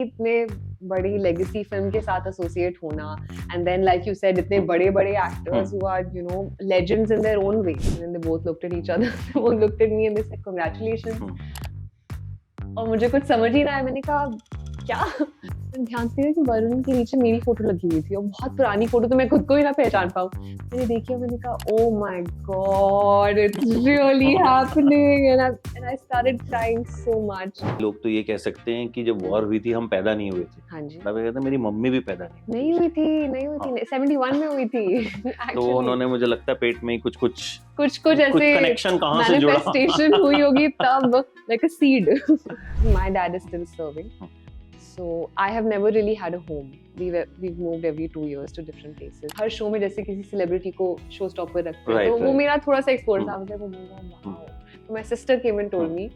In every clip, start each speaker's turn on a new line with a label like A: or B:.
A: इतने बड़ी legacy film के साथ एसोसिएट होना and then like you said इतने बड़े बड़े actors who are you know legends in their own way and they both looked at each other they both looked at me and they said congratulations और मुझे कुछ समझ ही ना आया मैंने कहा क्या ध्यान से देखा कि वरुण के नीचे मेरी फोटो लगी हुई थी और बहुत पुरानी फोटो तो मैं खुद को ही ना पहचान पाऊँ मैंने देखी और मैंने कहा oh my God it's really happening and I started crying so much.
B: लोग तो ये कह सकते हैं कि जब वॉर हुई थी हम पैदा नहीं हुए थे।
A: हाँ जी
B: मतलब कहते मेरी मम्मी भी पैदा
A: नहीं हुई थी 71 में हुई थी
B: तो उन्होंने मुझे लगता है पेट में ही कुछ
A: ऐसे
B: कनेक्शन कहाँ से जुड़ा
A: मैनिफेस्टेशन हुई होगी तब like a seed my dad is still serving so I have never really had a home we've moved every 2 years to different places her show में जैसे किसी सेलिब्रिटी को शो स्टॉपर रखते हैं तो वो मेरा थोड़ा सा एक्सपोर्ट था मुझे वो वाओ तो my sister came and told me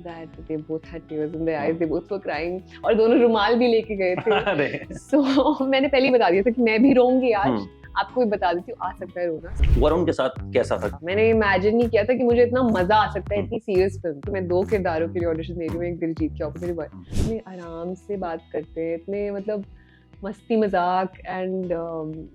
A: that they both had tears in their eyes they both were crying और दोनों रुमाल भी लेके गए थे so मैंने पहले ही बता दिया था कि मैं भी रोऊंगी आज आपको भी बता देती हूँ आ सकता है रोना।
B: वरुण के साथ कैसा था?
A: मैंने इमेजिन नहीं किया था कि मुझे इतना मजा आ सकता है इतनी सीरियस फिल्म तो मैं 2 किरदारों के लिए ऑडिशन दे रही हूँ एक दिलजीत के ऑपोजिट इतने आराम से बात करते हैं इतने मतलब मस्ती मजाक and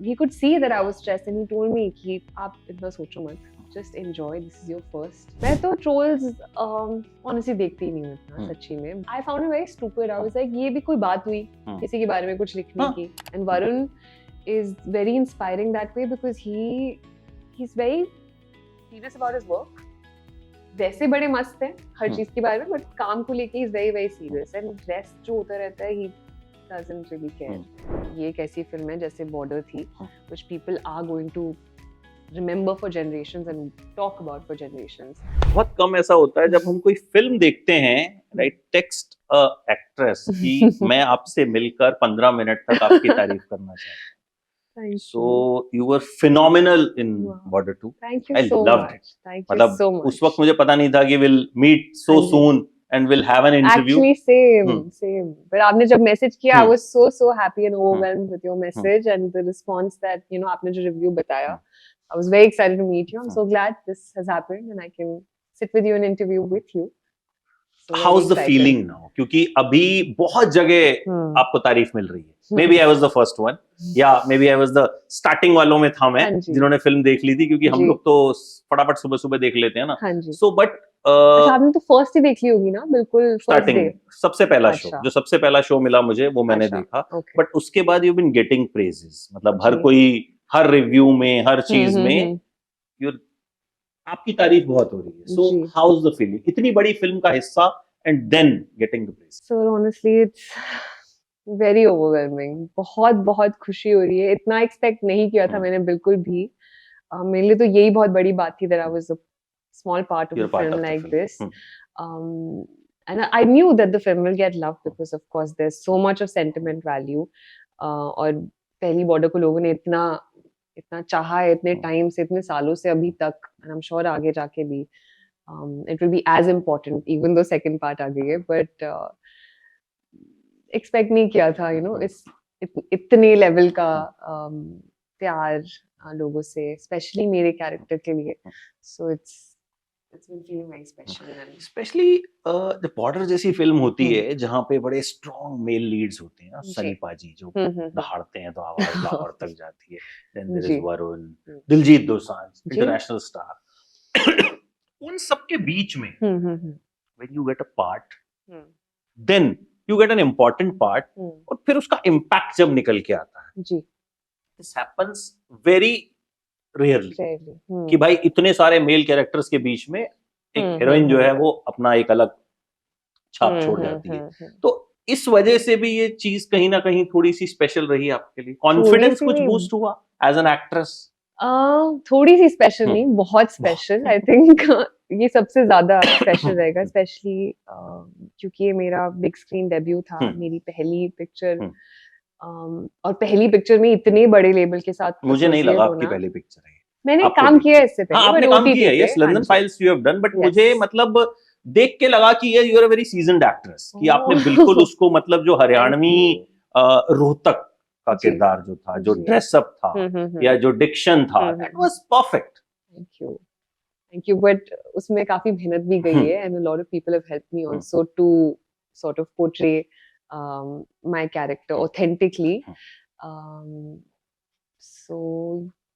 A: he could see that I was stressed and he told me कि आप इतना सोचो मत just enjoy this is your first. मैं तो ट्रोल्स ऑनेस्टली देखती ही नहीं हूँ इतना सच्ची में। I found it very stupid I was like ये भी कोई बात हुई किसी के बारे में कुछ लिखने की and Varun is very inspiring that way because he's very serious about his work वैसे बड़े मस्त हैं हर चीज के बारे में बट काम को लेके he's very very serious and rest जो होता रहता है he doesn't really care। ये एक ऐसी फिल्म है जैसे बॉर्डर थी which people are going to remember for generations and talk about for generations।
B: बहुत कम ऐसा होता है जब हम कोई फिल्म देखते हैं राइट टेक्स्ट एक्ट्रेस कि मैं आपसे मिलकर 15 मिनट तक आपकी तारीफ करना चाहता हूँ। So you were phenomenal in Border 2.
A: Thank you
B: I
A: so
B: loved
A: much.
B: it.
A: Thank you
B: मतलब
A: so much.
B: उस वक्त मुझे पता नहीं था कि we'll meet so soon and we'll have an interview.
A: Actually same. But आपने जब मैसेज किया I was so happy and overwhelmed with your message and the response that you know आपने जो रिव्यू बताया I was very excited to meet you. I'm so glad this has happened and I can sit with you and interview with you. So
B: How's the feeling now? क्योंकि अभी बहुत जगह आपको तारीफ मिल रही है। Maybe I was the first one, या maybe I was the starting वालों में था मैं जिन्होंने फिल्म देख ली थी क्योंकि हम लोग तो फटाफट सुबह देख लेते हैं ना। So but
A: आपने तो फर्स्ट ही देख ली होगी ना बिल्कुल
B: स्टार्टिंग सबसे पहला शो जो सबसे पहला शो मिला मुझे वो मैंने देखा बट उसके बाद यू बीन गेटिंग प्रेजेस मतलब हर कोई हर रिव्यू में हर चीज में आपकी तारीफ बहुत हो रही है। So how is the feeling इतनी बड़ी फिल्म का हिस्सा and then getting the praise?
A: So honestly it's very overwhelming बहुत खुशी हो रही है इतना एक्सपेक्ट नहीं किया था मैंने बिल्कुल भी मेरे लिए तो यही बहुत बड़ी बात थी that I was a small part of a film like this and I knew that the film will get loved because of course there's so much of sentiment value और पहली बॉर्डर को लोगों ने इतना चाहा है इतने टाइम से इतने सालों से अभी तक and I'm sure आगे जाके भी it will be as important even though second part आ गई है but एक्सपेक्ट नहीं किया था यू नो इतने लेवल का प्यार लोगों से स्पेशली मेरे कैरेक्टर के लिए so it's been feeling very special
B: specially the Border जैसी फिल्म होती है जहाँ पे बड़े स्ट्रॉन्ग मेल लीड्स होते हैं ना सनी पाजी जो दहाड़ते हैं तो आवाज लाहौर तक जाती है then there is Varun Diljit Dosanjh international star उन सब के बीच में when you get a part then you get an important part और फिर उसका impact जब निकल के आता है
A: जी
B: this happens very rarely कि भाई इतने सारे मेल कैरेक्टर्स के बीच में एक हीरोइन जो है वो अपना एक अलग छाप छोड़ जाती है तो इस वजह से भी ये चीज कहीं ना कहीं थोड़ी सी स्पेशल रही आपके लिए कॉन्फिडेंस कुछ बूस्ट हुआ एज एन एक्ट्रेस?
A: थोड़ी सी स्पेशल नहीं बहुत स्पेशल आई थिंक ये सबसे ज्यादा स्पेशल रहेगा स्पेशली क्योंकि ये मेरा बिग स्क्रीन डेब्यू था मेरी पहली पिक्चर और पहली पिक्चर में इतने बड़े लेबल के साथ
B: मुझे नहीं लगा आपकी पहली पिक्चर है
A: मैंने काम किया है इससे पहले
B: आपने काम किया है yes London Files you have done but मुझे मतलब देख के लगा कि you are a very seasoned actress कि आपने बिल्कुल उसको मतलब जो हरियाणवी रोहतक का किरदार जो था जो ड्रेसअप था या जो डिक्शन था that was perfect.
A: Thank you but उसमें काफी मेहनत भी गई है and a lot of people have helped me also to sort of portray my character authentically.
B: Hmm,
A: So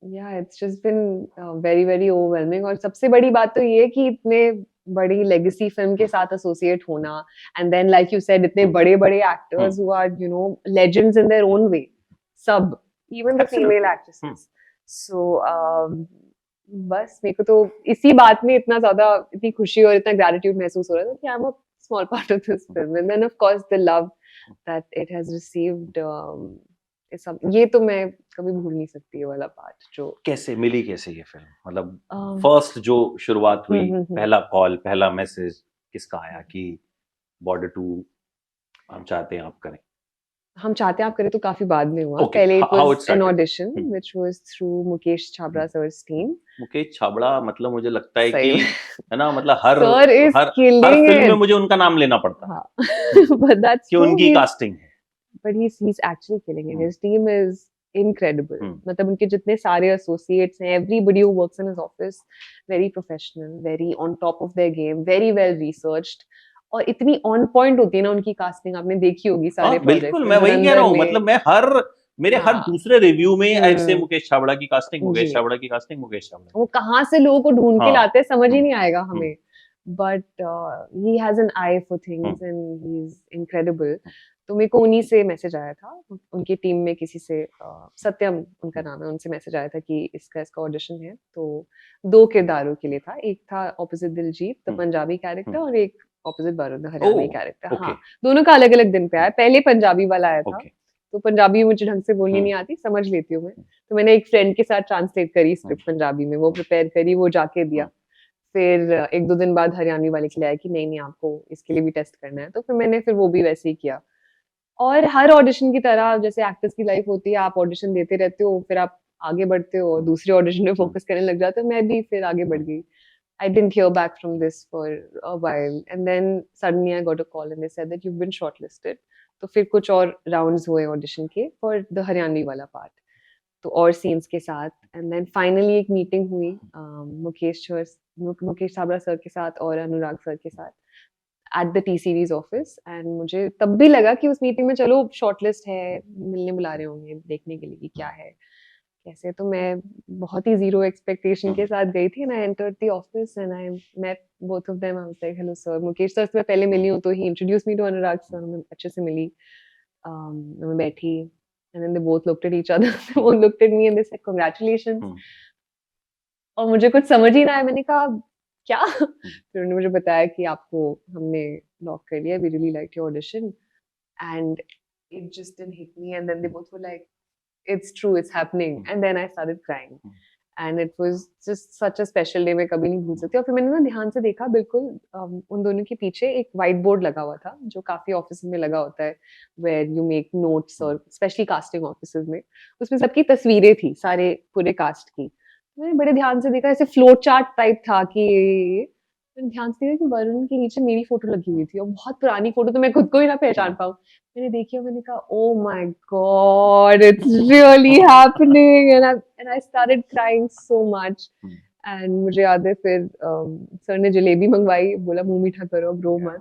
A: yeah, it's just been very very overwhelming. और सबसे बड़ी बात तो ये है कि इतने बड़ी लेगेसी फिल्म के साथ एसोसिएट होना, and then like you said इतने बड़े बड़े actors who are you know legends in their own way, सब, even the female
B: Absolutely.
A: Actresses. So बस मेरे को तो इसी बात में इतना ज्यादा, इतनी खुशी और इतना ग्रैटिट्यूड महसूस हो रहा था कि I am a small part of this film, and then of course the love that it has received. ये तो मैं कभी भूल नहीं सकती, ये वाला पार्ट जो
B: कैसे मिली, कैसे ये फिल्म, मतलब
A: um,
B: फर्स्ट जो शुरुआत हुई,
A: हम्म.
B: पहला कॉल, पहला मैसेज किसका आया कि बॉर्डर 2 हम चाहते हैं आप करें?
A: हम चाहते हैं आप करें तो काफी बाद में हुआ.
B: Okay,
A: पहले
B: how
A: it
B: it
A: was an
B: started?
A: Audition which was through Mukesh Chhabra sir's team.
B: Mukesh Chhabra, मतलब मुझे लगता है
A: सही
B: कि
A: में.
B: है ना, मतलब हर
A: Sir is
B: her
A: killing
B: film में
A: it.
B: मुझे उनका नाम लेना पड़ता
A: हाँ. But that's
B: कि
A: true.
B: उनकी कास्टिंग है.
A: But he's actually killing it. His team is incredible. मतलब उनके जितने सारे associates हैं, everybody who works in his office, very professional, very on top of their game, very well researched. और इतनी on point होती है ना उनकी casting, आपने देखी होगी सारे
B: हाँ,
A: projects
B: बिल्कुल,
A: में.
B: मैं वही कह रहा हूँ,
A: धुरंधर
B: मतलब मैं मेरे हर
A: हाँ.
B: दूसरे रिव्यू में आई से
A: हम्म.
B: मुकेश छाबड़ा की कास्टिंग, मुकेश
A: जी.
B: छाबड़ा की कास्टिंग, मुकेश छाबड़ा.
A: वो कहाँ से लोगों को ढूंढ के
B: हाँ.
A: लाते हैं समझ ही
B: हम्म,
A: नहीं आएगा
B: हम्म,
A: हमें. But he has an I for things and he is incredible. तो मेरे को उन्हीं से मैसेज आया था, उनकी टीम में किसी से, सत्यम उनका नाम है, उनसे मैसेज आया था कि इसका ऑडिशन है. तो 2 किरदारों के लिए था. एक था opposite Diljit the Punjabi character, और एक opposite Varun the Haryanvi character. हाँ, दोनों का अलग अलग दिन पे आया. पहले पंजाबी वाला आया था, तो पंजाबी मुझे ढंग से बोलनी नहीं आती, समझ लेती हूँ मैं. तो मैंने एक फ्रेंड के साथ ट्रांसलेट करी स्क्रिप्ट पंजाबी में, वो प्रिपेयर करी, वो जाके दिया. फिर 1-2 दिन बाद हरियाणवी वाले के लिए आया कि नहीं आपको इसके लिए भी टेस्ट करना है. तो फिर मैंने वो भी वैसे ही किया. और हर ऑडिशन की तरह जैसे एक्टर्स की लाइफ होती है, आप ऑडिशन देते रहते हो, फिर आप आगे बढ़ते हो और दूसरे ऑडिशन में फोकस करने लग जाते हो. मैं भी फिर आगे बढ़ गई. I didn't hear back from this for a while, and then suddenly I got a call and they said that you've been shortlisted. तो फिर कुछ और राउंड्स हुए ऑडिशन के फॉर द हरियाणवी वाला पार्ट, तो और सीन्स के साथ. एंड देन फाइनली एक मीटिंग हुई मुकेश छाबड़ा सर के साथ और अनुराग सर के साथ at the T series office. And मुझे तब भी लगा कि उस मीटिंग में चलो शॉर्टलिस्ट है, मिलने बुला रहे होंगे देखने के लिए कि क्या है कैसे. तो मैं बहुत ही जीरो एक्सपेक्टेशन के साथ गई थी, and I entered the office and I met both of them. I was like hello sir. Mukesh sir से मैं पहले मिली हूँ, तो he introduce me to Anurag sir. मैं अच्छे से मिली, मैं बैठी, and then they both looked at each other. They both looked at me and they said congratulations. और मुझे कुछ समझ ही ना आया. मैंने कहा क्या? फिर उन्होंने मुझे बताया कि आपको हमने लॉक कर लिया, we really liked your audition, and it just didn't hit me. And then they both were like, it's true, it's happening. And then I started crying. And it was just such a special day, मैं कभी नहीं भूल सकती. और फिर मैंने ना ध्यान से देखा, बिल्कुल उन दोनों के पीछे एक व्हाइट बोर्ड लगा हुआ था, जो काफी ऑफिस में लगा होता है, where you make notes, और स्पेशली कास्टिंग ऑफिसेज में. उसमें सबकी तस्वीरें थी, सारे पूरे कास्ट की. मैंने बड़े ध्यान से देखा, ऐसे फ्लोट चार्ट टाइप था कि मैंने ध्यान से देखा कि वरुण के नीचे मेरी फोटो लगी हुई थी, और बहुत पुरानी फोटो, तो मैं खुद को ही ना पहचान पाऊँ. मैंने देखी और मैंने कहा oh my god, it's really happening, and I started crying so much. And मुझे याद है फिर सर ने जलेबी मंगवाई, बोला मुंह मीठा करो, अब रो मत.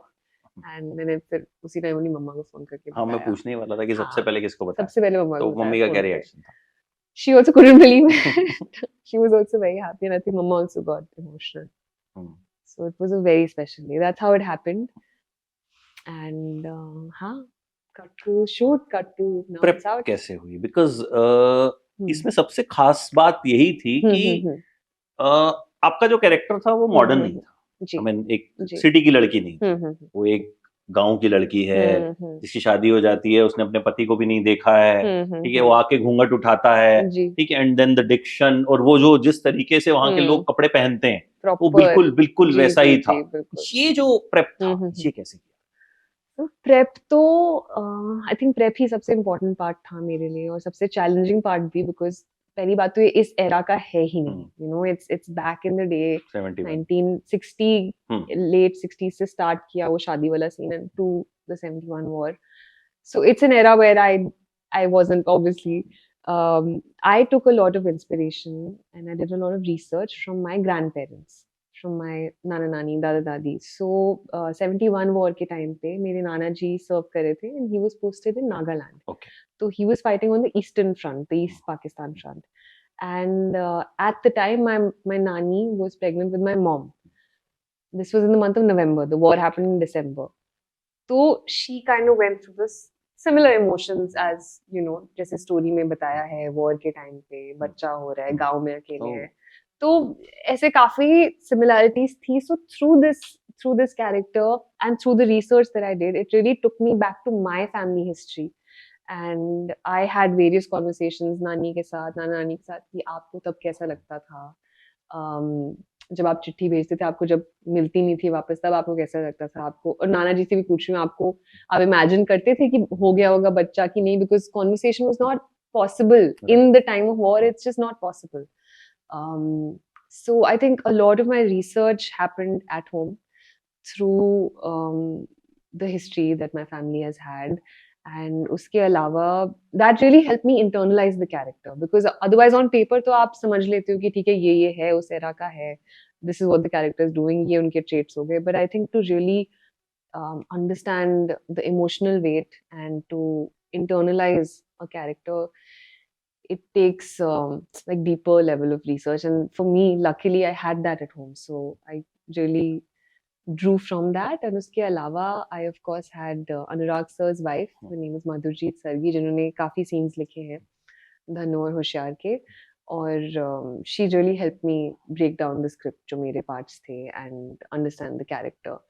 A: एंड मैंने फिर उसी टाइम अपनी मम्मा को फोन करके बताया.
B: हाँ, मैं पूछने ही वाला था कि सबसे पहले किसको बताया.
A: सबसे पहले मम्मा को.
B: तो मम्मी का क्या रिएक्शन था?
A: She also couldn't believe it. She was also very happy, and I think Mama also got emotional. So it was a very special day. That's how it happened. And हाँ, cut to shoot, cut to now it's out.
B: कैसे हुई? Because इसमें सबसे खास बात यही थी कि आपका जो कैरेक्टर था वो मॉडर्न नहीं था. I mean, एक सिटी की लड़की नहीं थी. वो एक गांव की लड़की है जिसकी शादी हो जाती है, उसने अपने पति को भी नहीं देखा है, ठीक है, वो आके घूंघट उठाता है, ठीक है, एंड देन द डिक्शन, और वो जो जिस तरीके से वहां के लोग कपड़े पहनते हैं वो बिल्कुल बिल्कुल वैसा ही था. ये जो प्रेप था, ये कैसे किया?
A: प्रेप तो आई थिंक प्रेप ही सबसे इम्पोर्टेंट पार्ट था मेरे लिए, और सबसे चैलेंजिंग पार्ट भी, बिकॉज पहली बात तो ये इस एरा का है ही नहीं. You know, it's back in the day 1960, late 60s से स्टार्ट किया वो शादी वाला scene, and to the 71 war. So it's an era where I wasn't obviously. I took a lot of inspiration and I did a lot of research from my grandparents, from my नाना नानी दादा दादी. So 71 war के time पे मेरे नाना जी serve कर रहे थे and he was posted in Nagaland.
B: Okay.
A: So he was fighting on the eastern front, the East Pakistan front. And at the time my nani was pregnant with my mom. This was in the month of November. The war happened in December. So she kind of went through this similar emotions as जैसे story में बताया है war के time पे बच्चा हो रहा है गांव में अकेले है तो ऐसे काफी similarities थी so through this character and through the research that I did it really took me back to my family history and I had various conversations नानी के साथ नाना नानी के साथ कि आपको तब कैसा लगता था जब आप चिट्ठी भेजते थे आपको जब मिलती नहीं थी वापस तब आपको कैसा लगता था आपको और नाना जी से भी पूछ रही हूँ आपको आप इमेजिन करते थे कि हो गया होगा बच्चा कि नहीं because conversation was not possible in the time of war it's just not possible so I think a lot of my research happened at home through the history that my family has had and उसके अलावा that really helped me internalize the character because otherwise on paper तो आप समझ लेते हो कि ठीक है ये है उस एरा का है this is what the character is doing ये उनके traits हो गए but I think to really understand the emotional weight and to internalize a character it takes like deeper level of research and for me luckily I had that at home so I really drew from that and uske alawa I of course had Anurag sir's wife her name is Madhurjeet Sargi जिन्होंने काफी scenes लिखे हैं धनु और होशियार के और she really helped me break down the script जो मेरे parts थे and understand the character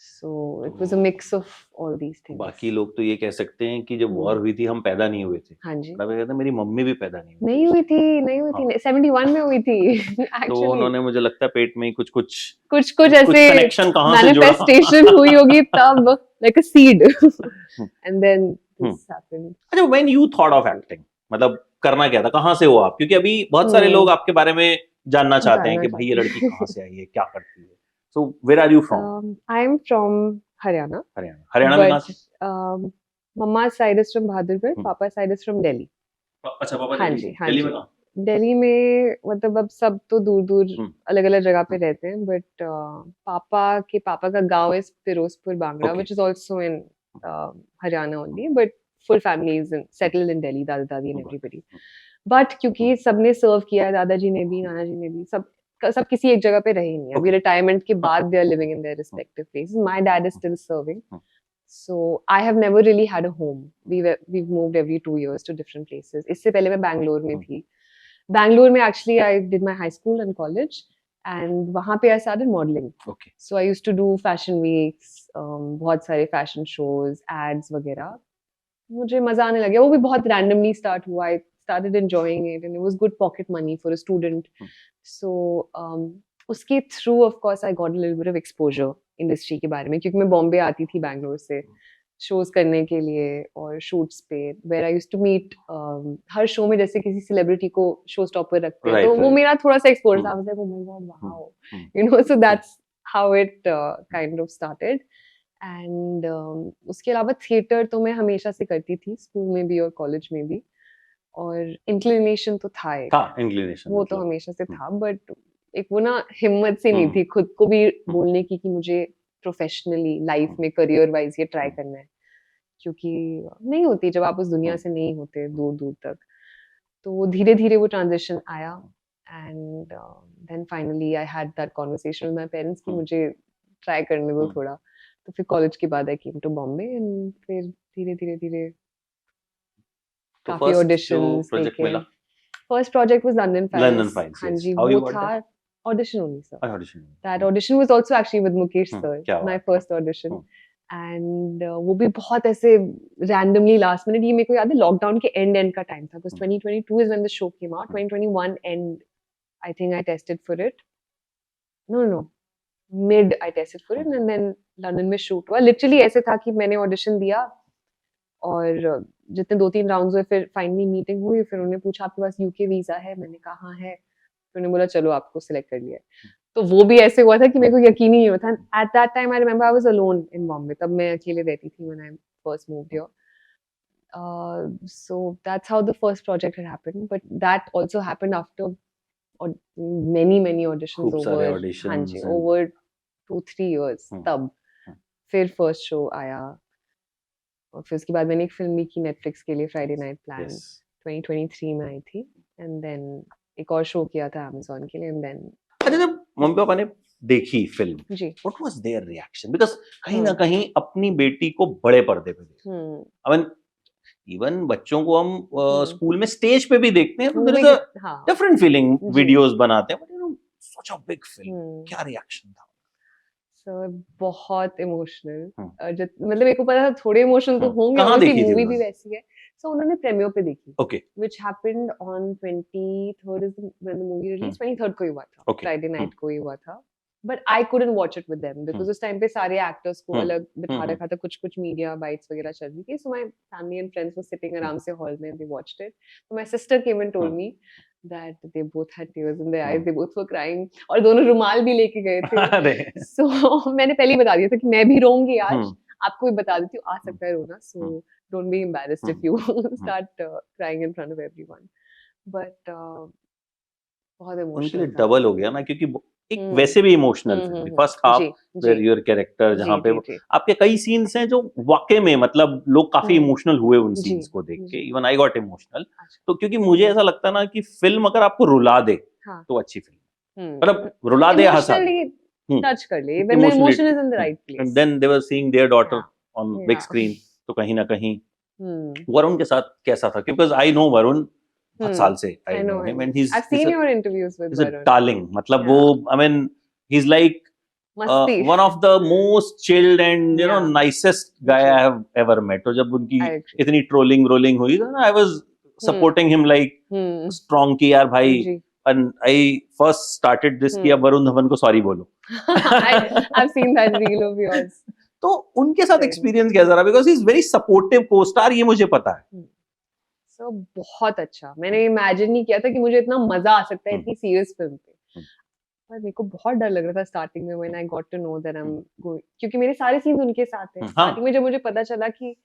A: so it was a mix of all these things
B: बाकी लोग तो ये कह सकते हैं कि जब वॉर हुई थी हम पैदा नहीं हुए थे
A: हाँ जी
B: मैं कहता मेरी मम्मी भी पैदा
A: नहीं हुई थी 71 में हुई थी
B: तो उन्होंने मुझे लगता है पेट में ही कुछ
A: ऐसे
B: कनेक्शन कहाँ से जुड़ा
A: मैनिफेस्टेशन हुई होगी तब like a seed and then this happened
B: अच्छा when you thought of acting मतलब करना क्या था कहाँ से हो आप क्योंकि अभी बहुत सारे लोग आपके बारे में जानना चाहते हैं कि भाई ये लड़की कहाँ से आई है क्या करती है so where are you from
A: I am from Haryana
B: में कहाँ से
A: mama's side is from Bahadurgarh papa's side is from Delhi
B: अच्छा पापा
A: हाँ जी दिल्ली में मतलब अब सब तो दूर दूर अलग अलग जगह पे रहते हैं बट पापा का गांव है Firozpur bangda which is also in Haryana only but full family is settled in Delhi दादा दादी and everybody but क्योंकि सबने सर्व किया है दादाजी ने भी नाना जी ने भी सब किसी एक जगह पे रहे नहीं अभी रिटायरमेंट के बाद they are living in their respective places my dad is still serving so I have never really had a home we've moved every 2 years to different places इससे पहले मैं बैंगलोर में थी बैंगलोर में actually I did my high school and college and वहाँ पे I started modeling so I used to do fashion weeks बहुत सारे fashion shows ads वगैरह मुझे मजा आने लगा वो भी बहुत randomly start हुआ I started enjoying it and it was good pocket money for a student so उसके through of course I got a little bit of exposure industry के बारे में क्योंकि मैं बॉम्बे आती थी बैंगलोर से शोज करने के लिए और शूट्स पे where I used to meet her show में जैसे किसी सेलिब्रिटी को शो स्टॉपर रखते हैं तो वो मेरा थोड़ा सा एक्सपोजर था I was like oh my god wow you know so that's how it kind of started and उसके अलावा थिएटर तो मैं हमेशा से करती थी स्कूल में भी और कॉलेज में भी और इंक्लिनेशन तो था
B: इंक्लिनेशन
A: वो तो हमेशा से था बट एक वो ना हिम्मत से नहीं थी खुद को भी बोलने की कि मुझे प्रोफेशनली लाइफ में करियर वाइज ये ट्राई करना है क्योंकि नहीं होती जब आप उस दुनिया से नहीं होते दूर दूर तक तो धीरे धीरे वो ट्रांजिशन आया and then finally I had that conversation with my parents कि मुझे ट्राई करने दो थोड़ा तो फिर कॉलेज के बाद आई केम टू बॉम्बे एंड फिर धीरे धीरे काफी ऑडिशंस देखे first project was London files हां जी वो था audition only sir that audition was also actually with Mukesh sir my first audition and वो भी बहुत ऐसे randomly last minute ये मेरे को याद है लॉकडाउन के end का टाइम था because 2022 is when the show came out 2021 end I think I tested for it no mid I tested for it and then London में shoot हुआ literally ऐसे था कि मैंने audition दिया और जितने 2-3 राउंड्स हुए फिर फाइनली मीटिंग हुई फिर उन्होंने पूछा आपके पास यूके वीजा है मैंने कहा हाँ है उन्होंने बोला चलो आपको सिलेक्ट कर लिया तो वो भी ऐसे हुआ था कि मेरे को यकीन ही नहीं होता at that time I remember I was alone in Bombay तब मैं अकेले रहती थी when I first moved here so that's how the first project had happened but that also happened after many auditions
B: खूब सारे
A: over, हाँ
B: ऑडिशंस
A: जी,
B: and
A: over 2-3 years तब
B: हम्म,
A: फिर फर्स्ट शो आया और फिर उसके बाद मैंने एक फिल्म भी की नेटफ्लिक्स के लिए फ्राइडे नाइट प्लान
B: यस
A: 2023 में आई थी एंड देन एक और शो किया था अमेज़न के लिए एंड देन
B: अच्छा जब मम्मी पापा ने देखी फिल्म
A: जी
B: what was their reaction because कहीं ना
A: हम्म
B: कहीं अपनी बेटी को बड़े पर्दे पे देख
A: हम्म
B: आई मीन इवन बच्चों को हम
A: हम्म
B: स्कूल में स्टेज पे भी देखते हैं तो
A: वो
B: देयर
A: भी
B: इज अ
A: हाँ
B: डिफरेंट फीलिंग
A: जी
B: वीडियोस बनाते हैं but you know such a big film
A: hmm
B: क्या रिएक्शन था
A: सर बहुत इमोशनल
B: हम्म,
A: मतलब मेरे को पता था थोड़े इमोशनल तो होंगे
B: कहाँ
A: ऑब्वियसली
B: देखी थी
A: मूवी भी
B: उन्होंने
A: वैसी है सो उन्होंने प्रीमियर पे देखी
B: okay
A: which happened on 23rd is when the movie released 23rd को ही हुआ था
B: ओके
A: फ्राइडे नाइट को ही हुआ था but I couldn't watch it with them because उस टाइम पे सारे एक्टर्स को अलग बिठा रखा था कुछ कुछ मीडिया बाइट्स वगैरह चल रही थी so my family and friends were sitting आराम से हॉल में they watched it so my sister came and told me that they both had tears in their eyes they both were crying और दोनों रुमाल भी लेके गए थे
B: अरे
A: सो मैंने पहले ही बता दिया था कि मैं भी रोऊंगी आज आपको भी बता देती हूँ आ सकता है रोना सो don't be embarrassed if you start crying in front of everyone but बहुत
B: उनके लिए
A: इमोशनल था
B: डबल हो गया ना क्योंकि एक
A: हम्म
B: वैसे भी इमोशनल फिल्म थी फर्स्ट हाफ
A: जी
B: वेयर
A: जी
B: योर कैरेक्टर जहाँ
A: जी
B: पे
A: जी जी
B: आपके कई सीन्स हैं जो वाकई में मतलब लोग काफी
A: हम्म
B: इमोशनल हुए उन
A: जी
B: सीन्स को देख के
A: जी
B: इवन आई गॉट इमोशनल
A: अच्छा
B: तो क्योंकि मुझे ऐसा लगता ना कि फिल्म अगर आपको रुला दे
A: हाँ
B: तो अच्छी फिल्म मतलब रुला दे या हंसा दे
A: इमोशनली टच कर ले when the
B: emotionally
A: emotion is in the right
B: and
A: place
B: then they were seeing their daughter
A: yeah
B: on big
A: yeah
B: screen तो कहीं ना कहीं
A: हम्म
B: वरुण के साथ कैसा था बिकॉज आई नो वरुण बहुत साल से I know
A: I
B: him
A: know
B: and he
A: I've seen your interviews with
B: is a
A: Varun
B: darling मतलब वो
A: yeah
B: I mean he is like
A: मस्ती
B: one of the most chilled and you know
A: yeah
B: nicest guy I
A: जी
B: have ever met. और जब उनकी
A: I agree
B: इतनी trolling rolling हुई तो I was
A: hmm
B: supporting him like strong कि यार भाई
A: जी
B: and I first started this कि अब वरुण धवन को सॉरी बोलो
A: I've seen that reel of yours
B: तो उनके साथ
A: सही में
B: एक्सपीरियंस कैसा रहा because he is very supportive को स्टार ये मुझे पता है
A: सो बहुत अच्छा मैंने इमेजिन नहीं किया था कि मुझे इतना मजा आ सकता है इतनी सीरियस फिल्म पे पर मेरे को बहुत डर लग रहा था स्टार्टिंग में when I got to know that I am going क्योंकि मेरे सारे सीन्स उनके साथ हैं स्टार्टिंग में जब मुझे पता चला कि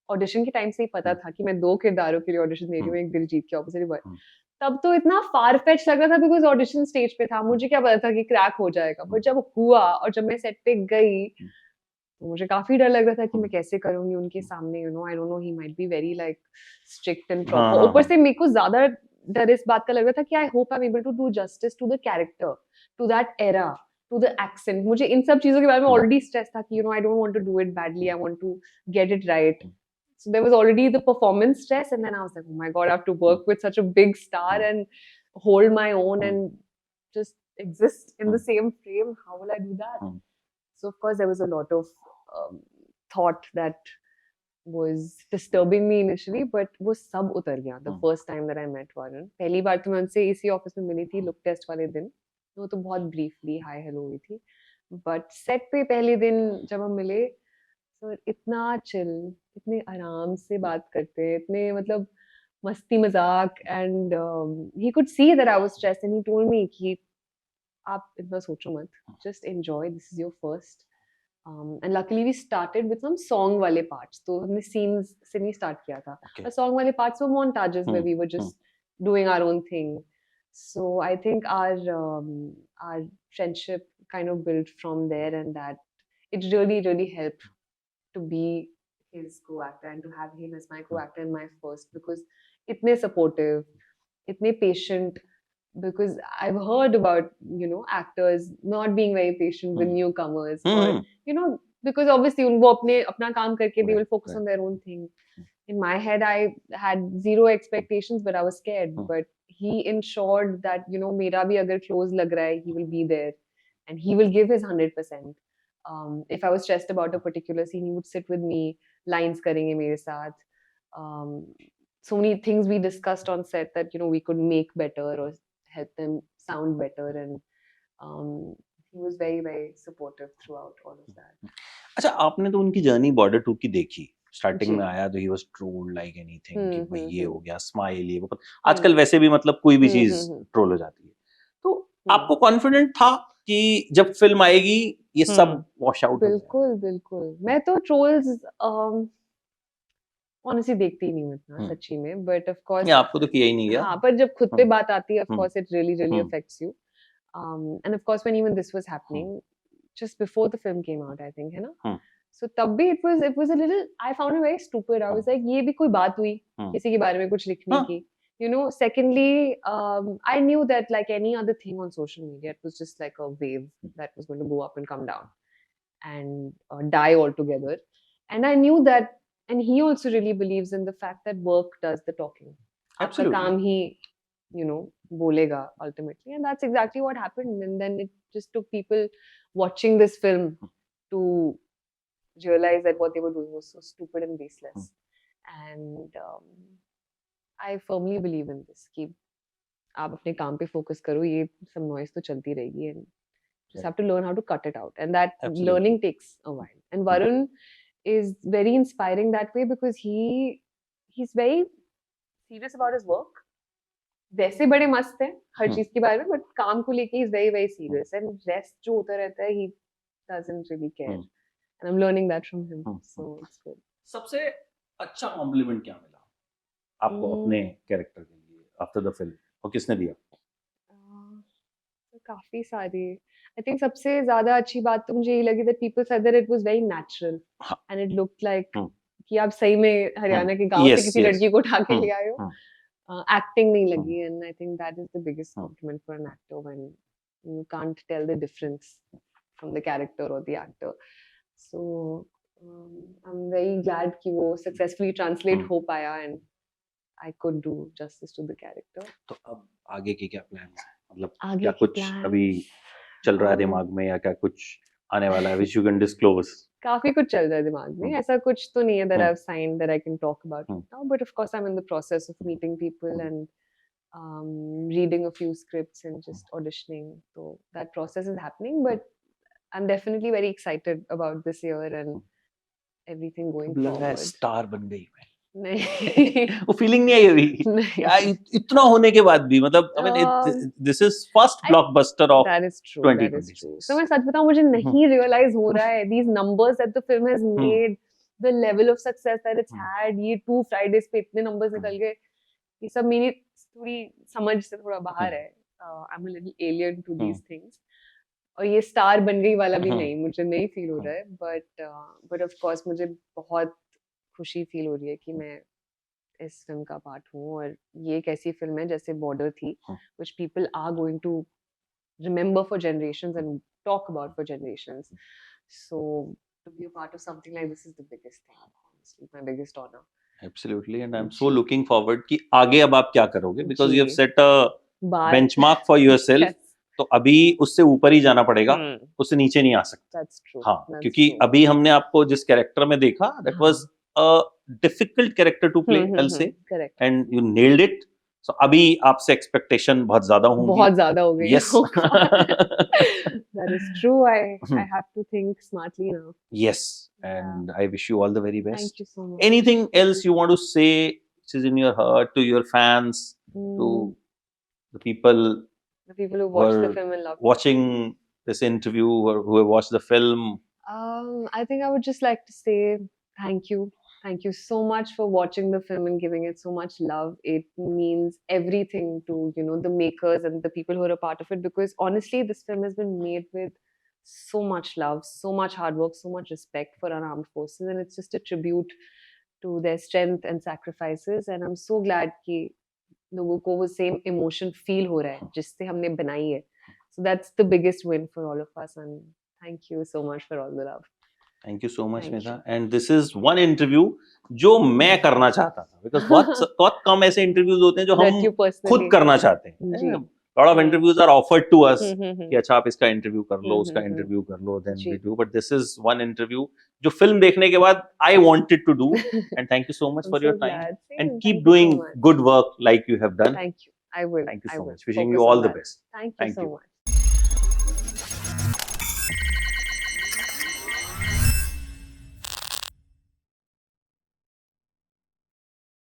A: ऑडिशन के टाइम से ही पता था कि मैं 2 किरदारों के लिए ऑडिशन दे रही हूँ एक दिलजीत के ऑपोजिट बट तब तो इतना फार फेच लग रहा था बिकॉज ऑडिशन स्टेज पे था मुझे क्या पता था कि क्रैक हो जाएगा बट जब हुआ और जब मैं सेट पे गई तो मुझे काफी डर लग रहा था कि मैं कैसे करूंगी उनके सामने you know I don't know he might be very like strict and proper ऊपर से मेरे को ज्यादा डर इस बात का लग रहा था कि I hope I am able to do justice to the character to that era to the accent मुझे इन सब चीजों के बारे में ऑलरेडी स्ट्रेस था कि you know I don't want to do it badly I want to get it right so there was already the performance stress and then I was like oh my god I have to work with such a big star and hold my own and just exist in the same frame how will I do that so of course there was a lot of thought that was disturbing me initially but वो सब उतर गया the first time that I met Varun पहली बार तो मैं उनसे इसी office में मिली थी look test वाले दिन वो तो बहुत briefly hi hello हुई थी but set पे पहले दिन जब हम मिले तो इतना चिल इतने आराम से बात करते हैं इतने मतलब मस्ती मजाक and he could see that I was stressed and he told me कि आप इतना सोचो मत just enjoy this is your first and luckily we started with some song वाले पार्ट्स तो हमने सीन्स से नहीं स्टार्ट किया था सॉन्ग वाले parts were montages where we were just doing our own thing so I think our friendship kind of built from there and that it really helped to be his co-actor and to have him as my co-actor in my first because itne supportive, itne patient because I've heard about, you know, actors not being very patient with newcomers or, you know, because obviously unko apna kaam karke they will focus on their own thing. In my head, I had zero expectations, but I was scared. But he ensured that, you know, mera bhi agar close lag raha hai, he will be there and he will give his 100%. If I was stressed about a particular scene, he would sit with me, lines karenge mere saath. So many things we discussed on set that, you know, we could make better or help them sound better. And he was very supportive throughout all of that.
B: अच्छा आपने तो उनकी journey border 2 की देखी starting
A: जी
B: में आया तो he was trolled like anything कि भाई ये हो गया स्माइल ये वो आजकल
A: हम्म
B: वैसे भी मतलब कोई भी चीज ट्रोल हो जाती है तो आपको कॉन्फिडेंट था कि जब फिल्म आएगी ये सब वॉश आउट हो जाएगा
A: बिल्कुल मैं तो ट्रोल्स ऑनेस्टली देखती ही नहीं हूँ इतना सच्ची में, बट ऑफ कोर्स
B: आपको तो किया ही नहीं गया।
A: हाँ, पर जब खुद पे बात आती है, of course it really affects you, end of course when even this was happening just before the film came out, I think, है ना? So तब भी it was a little, I found it very stupid. I was like, ये भी कोई बात हुई किसी के बारे में कुछ लिखने की? You know, secondly, I knew that like any other thing on social media, it was just like a wave that was going to go up and come down and die altogether. And I knew that, and he also really believes in the fact that work does the talking. आपका काम ही, you know, बोलेगा ultimately, and that's exactly what happened. And then it just took people watching this film to realize that what they were doing was so stupid and baseless. And I firmly believe in this कि आप अपने काम पे focus करो, ये सब noise तो चलती रहेगी, and just have to learn how to cut it out, and that learning takes a while. And Varun is very inspiring that way because he's very serious about his work. वैसे बड़े मस्त हैं हर चीज के बारे में, बट काम को लेके he's very very serious, and rest जो होता रहता है he doesn't really care, and I'm learning that from him, so it's good.
B: सबसे अच्छा कॉम्प्लीमेंट क्या मिला आपको अपने कैरेक्टर के लिए आफ्टर द फिल्म, और किसने दिया?
A: काफी सारी, I think सबसे ज्यादा अच्छी बात तो मुझे ये लगी that people said that it was very natural and it looked like कि आप सही में हरियाणा के गांव से किसी लड़की को उठा के ले आए हो, acting नहीं लगी, and I think that is the biggest compliment for an actor when you can't tell the difference from the character or the actor. So I'm very glad कि वो successfully translate हो पाया and I could do justice to the character.
B: तो अब आगे के क्या plans हैं? मतलब क्या कुछ अभी चल रहा है दिमाग में, या क्या कुछ आने वाला है which you can disclose?
A: काफी कुछ चल रहा है दिमाग में, ऐसा कुछ तो नहीं है that I've signed that I can talk about now, but of course I'm in the process of meeting people and reading a few scripts and just auditioning, so that process is happening, but I'm definitely very excited about this year and everything going forward.
B: Star बन गई मैं
A: नहीं
B: वो feeling नहीं आई अभी इतना होने के बाद भी, मतलब I mean this is first blockbuster of 2026.
A: So मैं सच बताऊं, मुझे नहीं realize हो रहा है these numbers that the film has made, the level of success that it's had, ये 2 Fridays पे इतने numbers निकल गए, ये सब मेरी थोड़ी समझ से थोड़ा बाहर है. I'm a little alien to these things. और ये स्टार बन गई वाला भी नहीं, मुझे नहीं फील हो रहा है, but of course मुझे बहुत खुशी फील हो रही है कि मैं इस फिल्म का पार्ट हूँ, और ये एक ऐसी फिल्म है जैसे बॉर्डर थी which people are going to remember for generations and talk about for generations. So to be a part of something like this is the biggest thing, honestly, my biggest honor.
B: Absolutely, and I'm so looking forward कि आगे अब आप क्या करोगे, because you have set a benchmark for yourself. Yes. तो अभी उससे ऊपर ही जाना पड़ेगा, उससे नीचे नहीं आ सकता.
A: That's true.
B: हाँ, क्योंकि अभी हमने आपको जिस कैरेक्टर में देखा, that was a difficult character to play, I'll say,
A: correct,
B: and you nailed it. So अभी आपसे expectation बहुत ज़्यादा होंगी.
A: बहुत ज़्यादा हो गई.
B: Yes.
A: That is true. I have to think smartly now.
B: Yes, and I wish you all the very best.
A: Thank you so much.
B: Anything else you want to say, which is in your heart, to your fans, to the people
A: who watch the film and love
B: watching this interview, or who have watched the film?
A: I think I would just like to say thank you. Thank you so much for watching the film and giving it so much love. It means everything to, you know, the makers and the people who are a part of it, because honestly, this film has been made with so much love, so much hard work, so much respect for our armed forces, and it's just a tribute to their strength and sacrifices. And I'm so glad कि लोगों को वो same emotion feel हो रहा है जिससे हमने बनाई है. So that's the biggest win for all of us, and thank you so much for all the love.
B: Thank you so much, Medha. And this is one interview जो मैं करना चाहता था, because बहुत कम ऐसे interviews होते हैं जो हम खुद करना चाहते हैं. lot of interviews are offered to us कि अच्छा आप इसका interview कर लो, उसका interview कर लो, then we do. But this is one interview जो film देखने के बाद I wanted to do. And thank you so much for your time. And keep doing good work like you have done.
A: Thank you. I will.
B: Thank you so much. Wishing you all the best.
A: Thank you so much.